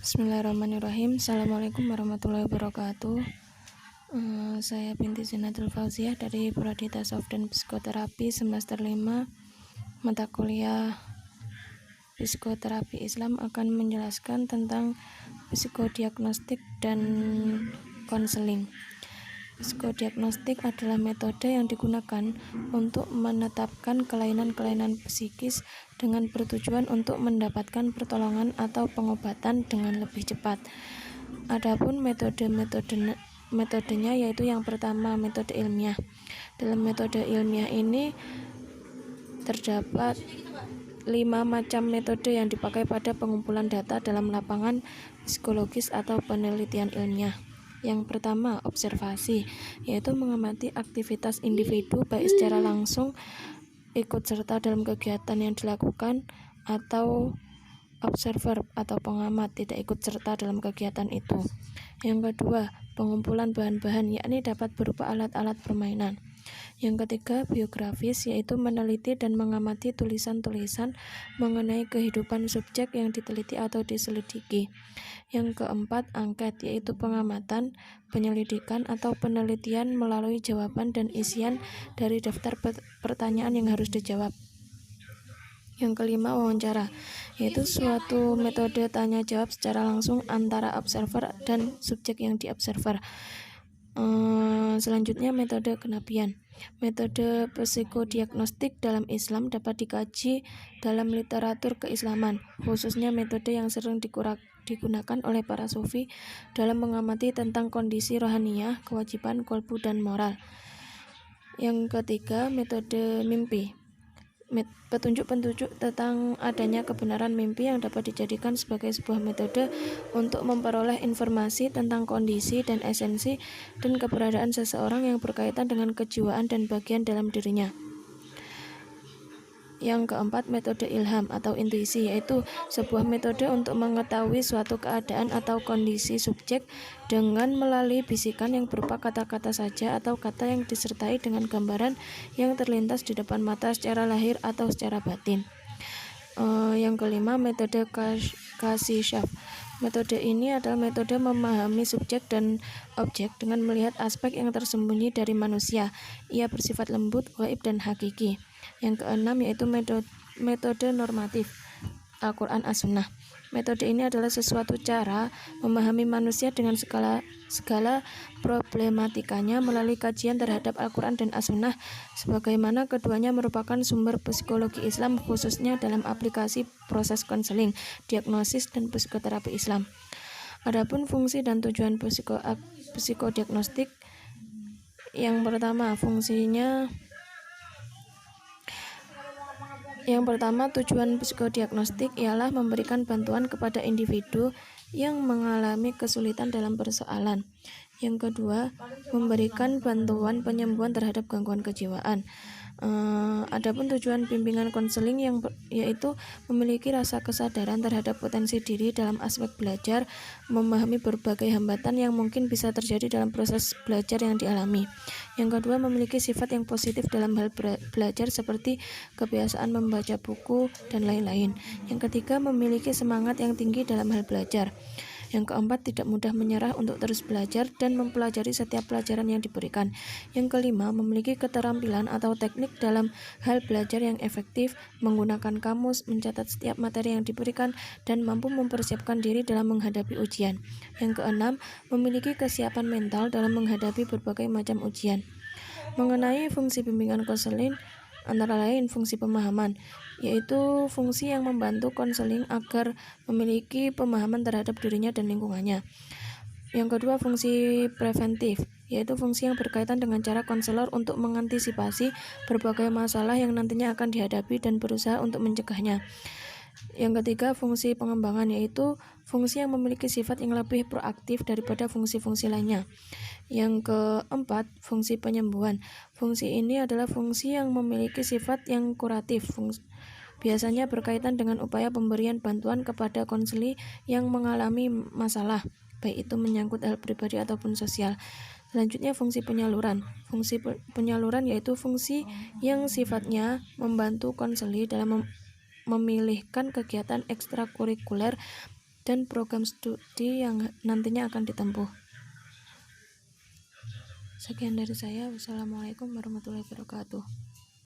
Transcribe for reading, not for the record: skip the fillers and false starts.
Bismillahirrahmanirrahim. Assalamualaikum warahmatullahi wabarakatuh. Saya binti Zinatul Fauziah dari Prodi Tasawuf dan Psikoterapi semester 5 mata kuliah Psikoterapi Islam akan menjelaskan tentang psikodiagnostik dan konseling. Psikodiagnostik adalah metode yang digunakan untuk menetapkan kelainan-kelainan psikis dengan bertujuan untuk mendapatkan pertolongan atau pengobatan dengan lebih cepat. Adapun metodenya yaitu yang pertama, metode ilmiah. Dalam metode ilmiah ini terdapat 5 macam metode yang dipakai pada pengumpulan data dalam lapangan psikologis atau penelitian ilmiah. Yang pertama, observasi, yaitu mengamati aktivitas individu baik secara langsung ikut serta dalam kegiatan yang dilakukan, atau observer atau pengamat tidak ikut serta dalam kegiatan itu. Yang kedua, pengumpulan bahan-bahan, yakni dapat berupa alat-alat permainan. Yang ketiga, biografis, yaitu meneliti dan mengamati tulisan-tulisan mengenai kehidupan subjek yang diteliti atau diselidiki. Yang keempat, angket, yaitu pengamatan, penyelidikan, atau penelitian melalui jawaban dan isian dari daftar pertanyaan yang harus dijawab. Yang kelima, wawancara, yaitu suatu metode tanya jawab secara langsung antara observer dan subjek yang diobserver. Selanjutnya, metode kenabian. Metode psikodiagnostik dalam Islam dapat dikaji dalam literatur keislaman, khususnya metode yang sering digunakan oleh para sufi dalam mengamati tentang kondisi rohaniyah, kewajiban, kolbu, dan moral. Yang ketiga, metode mimpi. Petunjuk-petunjuk tentang adanya kebenaran mimpi yang dapat dijadikan sebagai sebuah metode untuk memperoleh informasi tentang kondisi dan esensi dan keberadaan seseorang yang berkaitan dengan kejiwaan dan bagian dalam dirinya. Yang keempat, metode ilham atau intuisi, yaitu sebuah metode untuk mengetahui suatu keadaan atau kondisi subjek dengan melalui bisikan yang berupa kata-kata saja atau kata yang disertai dengan gambaran yang terlintas di depan mata secara lahir atau secara batin. Yang kelima, metode kashifah. Metode ini adalah metode memahami subjek dan objek dengan melihat aspek yang tersembunyi dari manusia. Ia bersifat lembut, gaib, dan hakiki. Yang keenam, yaitu metode normatif, Al-Quran As-Sunnah. Metode ini adalah sesuatu cara memahami manusia dengan segala problematikanya melalui kajian terhadap Al-Quran dan As-Sunnah, sebagaimana keduanya merupakan sumber psikologi Islam, khususnya dalam aplikasi proses konseling, diagnosis, dan psikoterapi Islam. Adapun fungsi dan tujuan psikodiagnostik, yang pertama, tujuan psikodiagnostik ialah memberikan bantuan kepada individu yang mengalami kesulitan dalam persoalan. Yang kedua, memberikan bantuan penyembuhan terhadap gangguan kejiwaan. Adapun tujuan bimbingan konseling yaitu memiliki rasa kesadaran terhadap potensi diri dalam aspek belajar, memahami berbagai hambatan yang mungkin bisa terjadi dalam proses belajar yang dialami. Yang kedua, memiliki sifat yang positif dalam hal belajar seperti kebiasaan membaca buku dan lain-lain. Yang ketiga, memiliki semangat yang tinggi dalam hal belajar. Yang keempat, tidak mudah menyerah untuk terus belajar dan mempelajari setiap pelajaran yang diberikan. Yang kelima, memiliki keterampilan atau teknik dalam hal belajar yang efektif, menggunakan kamus, mencatat setiap materi yang diberikan, dan mampu mempersiapkan diri dalam menghadapi ujian. Yang keenam, memiliki kesiapan mental dalam menghadapi berbagai macam ujian. Mengenai fungsi bimbingan konseling, antara lain fungsi pemahaman, yaitu fungsi yang membantu konseling agar memiliki pemahaman terhadap dirinya dan lingkungannya. Yang kedua, fungsi preventif, yaitu fungsi yang berkaitan dengan cara konselor untuk mengantisipasi berbagai masalah yang nantinya akan dihadapi dan berusaha untuk mencegahnya. Yang ketiga, fungsi pengembangan, yaitu fungsi yang memiliki sifat yang lebih proaktif daripada fungsi-fungsi lainnya. Yang keempat, fungsi penyembuhan. Fungsi ini adalah fungsi yang memiliki sifat yang kuratif, biasanya berkaitan dengan upaya pemberian bantuan kepada konseli yang mengalami masalah, baik itu menyangkut hal pribadi ataupun sosial. Selanjutnya, fungsi penyaluran. Fungsi penyaluran yaitu fungsi yang sifatnya membantu konseli dalam memilihkan kegiatan ekstrakurikuler dan program studi yang nantinya akan ditempuh. Sekian dari saya. Wassalamualaikum warahmatullahi wabarakatuh.